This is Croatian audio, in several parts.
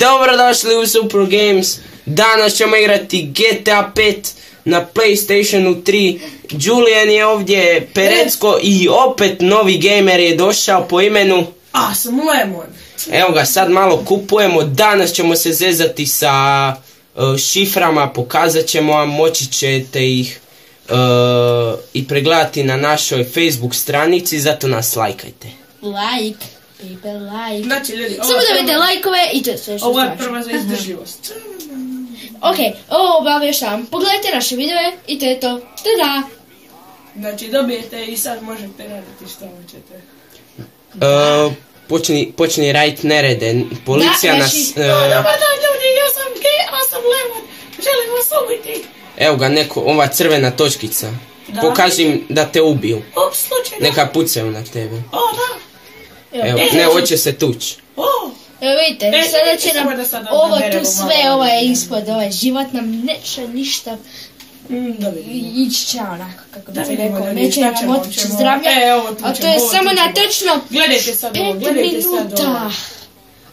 Dobrodošli u Super Games. Danas ćemo igrati GTA 5 na PlayStationu 3. Julian je ovdje, Perecko i opet novi gamer je došao po imenu Awesome Lemon. Evo ga, sad malo kupujemo. Danas ćemo se zezati sa šiframa, pokazat ćemo vam, moći ćete ih i pregledati na našoj Facebook stranici, zato nas lajkajte. Like, people like. Znači ljudi, Samo da vidite lajkove i to je sve što ovo je znači. prva za izdrživost. Ok, ovo obavještavam. Pogledajte naše videe i to je to. Tada! Znači dobijete i sad možete raditi što hoćete. Počni raditi nerede. Policija Da, nas... znači- Dobar dan ljudi, ja sam Awesome Lemon. Želim vas ubiti. Evo ga, ova crvena točkica. Da. Pokaži im da te ubiju. Ups, slučajno. Neka pucaju na tebe. O, da. Evo, ne, hoće se tući. O, Evo vidite, sada će samo nam da sad ovo odaberemo tu malo sve, ovo. ovaj ispod, ovaj život nam neće ništa da vidimo. ići će onako, kako bi Da se vidimo, rekao, ljudi, neće šta nam ćemo, otići ćemo- zdravlja, ovo tu a to ćemo, je ovo tu samo na ćemo. točno Gledajte sad ovo, 5 gledajte sad ovo. minuta.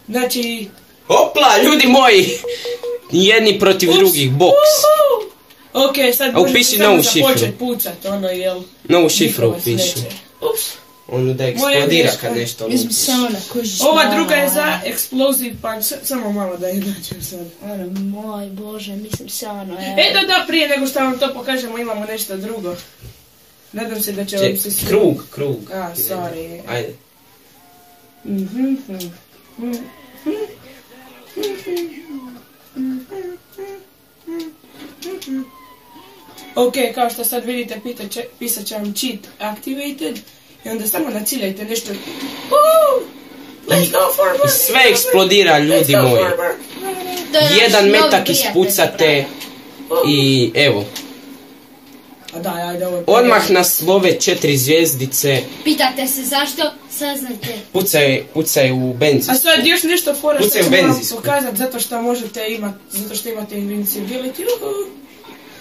Znači... Opla, ljudi moji! Jedni protiv drugih, boks. Ok, sad A možete upiši samo novu šifru. započet pucat, ono, jel... Novu šifru niko vas upiši. neće. Ups. Ono da Moja eksplodira greška. kad nešto Mislim lupiš. samo na koži. Ova druga je za explosive punch, samo malo da je nađem sad. Ono, moj bože, mislim se ono, evo. Da, prije nego što vam to pokažemo imamo nešto drugo. Nadam se da će vam se svi... Krug. A, sorry. Ajde. Ok, kao što sad vidite, pisat će vam cheat activated i onda samo naciljajte nešto. Let's go forward! Sve eksplodira, ljudi Let's go moji. forward. To je naš Jedan novi metak prijatelj, ispucate i evo. A daj, ajde, ovo je... Odmah nas love 4 zvijezdice. Pitate se zašto? Saznajte. Pucaj u benzin. A sad još nešto fora Pucaj što u ću vam benzinsku. pokazat, zato što možete imati, zato što imate invincibility,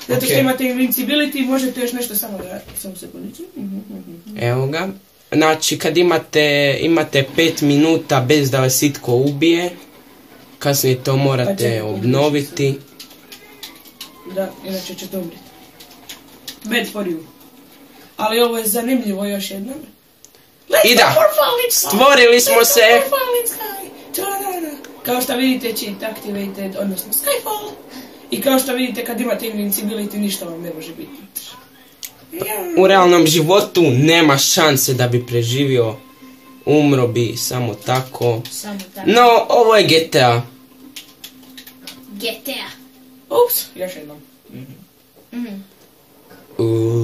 zato što Ok. imate invincibility, možete još nešto samo da, samo sekundicu. Evo ga. Znači, kad imate 5 minuta bez da vas itko ubije, kasnije to Pa morate čekaj, obnoviti. Da, inače ćete umriti. Bad for you. Ali ovo je zanimljivo još jednom. I da, stvorili smo se. Kao što vidite, cheat activated, odnosno Skyfall. I kao što vidite, kad imate invincibility, ništa vam ne može biti. U realnom životu nema šanse da bi preživio. Umro bi samo tako. Samo tako. No, ovo je GTA. GTA. Ups, još jednom.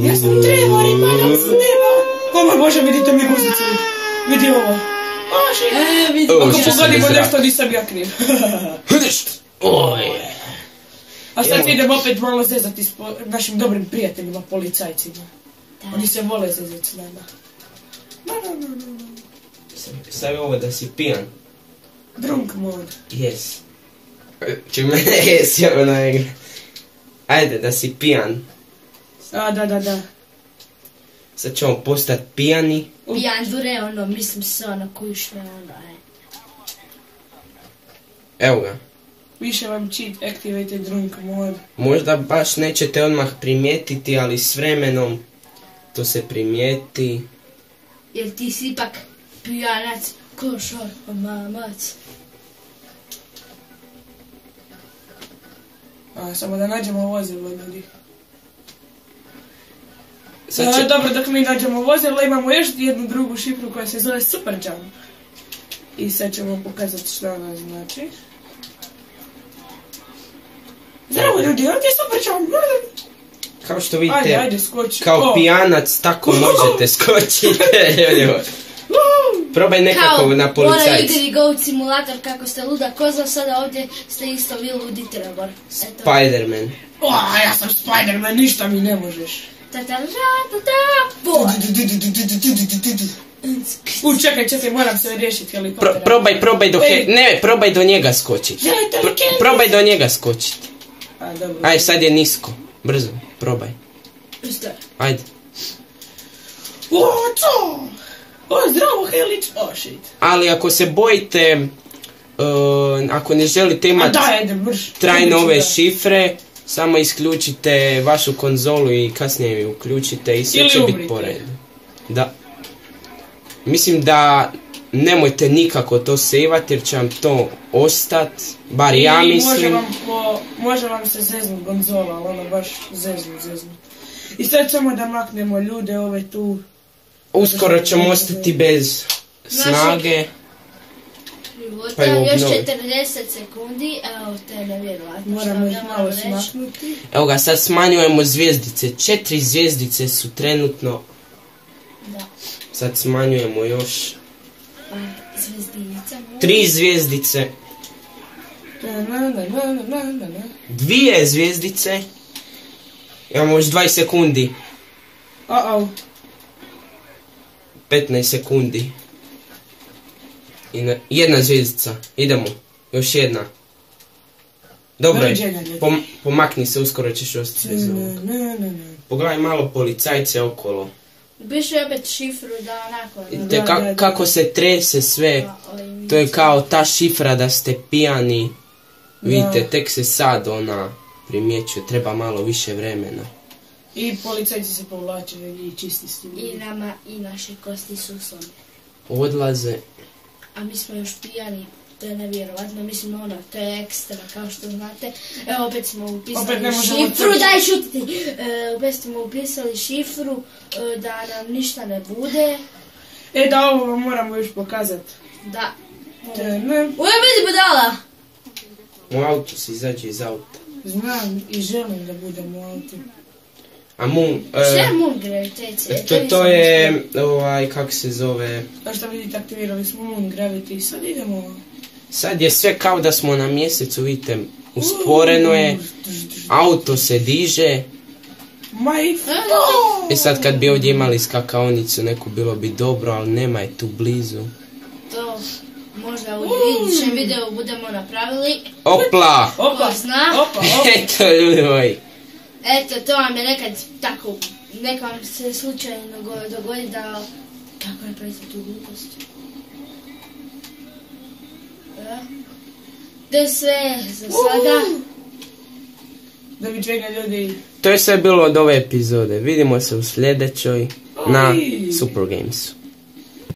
Ja sam Uuu. Trevor i padam s neba. O moj Bože, vidite mi guzicu. Vidi ovo. Bože. Vidi. O, Ako što sam pogodimo bez zraka. nešto, nisam ja kriv. Oj. A sad Evo. idemo opet malo zezati s našim dobrim prijateljima, policajcima. Da. Oni se vole zezati s nama. Stavi ovo da si pijan. Drunk mode. Yes. Čime yes, ja ona igra. Ajde, da si pijan. A, da. Sad ćemo postati pijani. Pijandure, ono, mislim se ono, kušne, ono, Evo ga. Više vam cheat activated drunk mode. Možda baš nećete odmah primijetiti, ali s vremenom to se primijeti. Jer ti si ipak pijanac, košar, mamac. A, samo da nađemo vozilo, ljudi. Sad će... Dobro, dok mi nađemo vozilo, imamo još jednu drugu šifru koja se zove Super Jump. I sad ćemo pokazati što ona znači. Zdravo ljudi, ovdje je Super Jump! Kao što vidite, Ajde, skoči. kao pijanac tako možete skočiti. Probaj nekako na Ono policajcu. igri Goat Simulator kako ste luda koza, sada ovdje ste isto vi ludi Trevor. Eto. Spider-Man. Ja sam Spider-Man, ništa mi ne možeš. Čekaj, moram se riješiti helikoptera. Probaj do njega skočiti. Želite li keliti? Probaj do njega skočiti. A, dobro. Ajde, sad je nisko. Brzo, probaj. Ajde. O, zdravo, Helić. Oh, shit. Ali ako se bojite ako ne želite A imati da, ajde, brž. trajne ove Da. šifre, samo isključite vašu konzolu i kasnije ju uključite i sve Ili će biti umrite. po redu. Da. Mislim da nemojte nikako to sejvati jer će vam to ostat, bar ja I mislim. može vam se zeznut konzola, ali ono baš zeznut. I sad samo da maknemo ljude ove tu. Uskoro ćemo ostati bez snage. života, Pa evo, još obnovi. 40 sekundi, evo to je nevjerojatno. Moramo ih što malo reći. smaknuti. Evo ga, sad smanjujemo zvijezdice. 4 zvijezdice su trenutno. Da, Sad smanjujemo još pa zvijezdinica. 3 zvijezdice. Na. 2 zvijezdice. Imamo još 20 sekundi. 15 sekundi. I jedna zvijezdica. Idemo. Još jedna. Dobro je. Doviđenja, ljudi. Pomakni se, uskoro ćeš ostati bez ovog. Pogledaj malo policajce okolo. Biše opet šifru da onako... Te Da. kako se trese sve. To je kao ta šifra da ste pijani. Vidite, tek se sad ona primjećuje. Treba malo više vremena. I policajci se povlače i čisti s tim. I nama i naše kosti su slome. Odlaze. A mi smo još pijani. To je nevjerovatno, mislim ono, to je ekstra, kao što znate. Evo, opet smo upisali Opet ne možemo šifru, trčati. daj šutiti! Opet smo upisali šifru, da nam ništa ne bude. Da, ovo vam moramo još pokazati. Da. Znam vidi budala! U autu se izađe iz auta. i želim da budem u autu. A Moon... Šta je Moon Gravitacija? to je... kako se zove... Kao što vidite, aktivirali smo Moon Gravity i sad idemo. Sad je sve kao da smo na mjesecu, vidite, usporeno je, auto se diže. My I sad kad bi ovdje imali skakaonicu neku bilo bi dobro, ali nema je tu blizu. To možda u idućem videu budemo napravili. Opla! Opa, Ko zna? opa. Eto ljudi moji. Eto, to vam je nekad tako, neka vam se slučajno dogodi da... Kako napravite tu glupost? To je sve za sada. Doviđenja ljudi. To je sve bilo od ove epizode. Vidimo se u sljedećoj na Super Gamesu.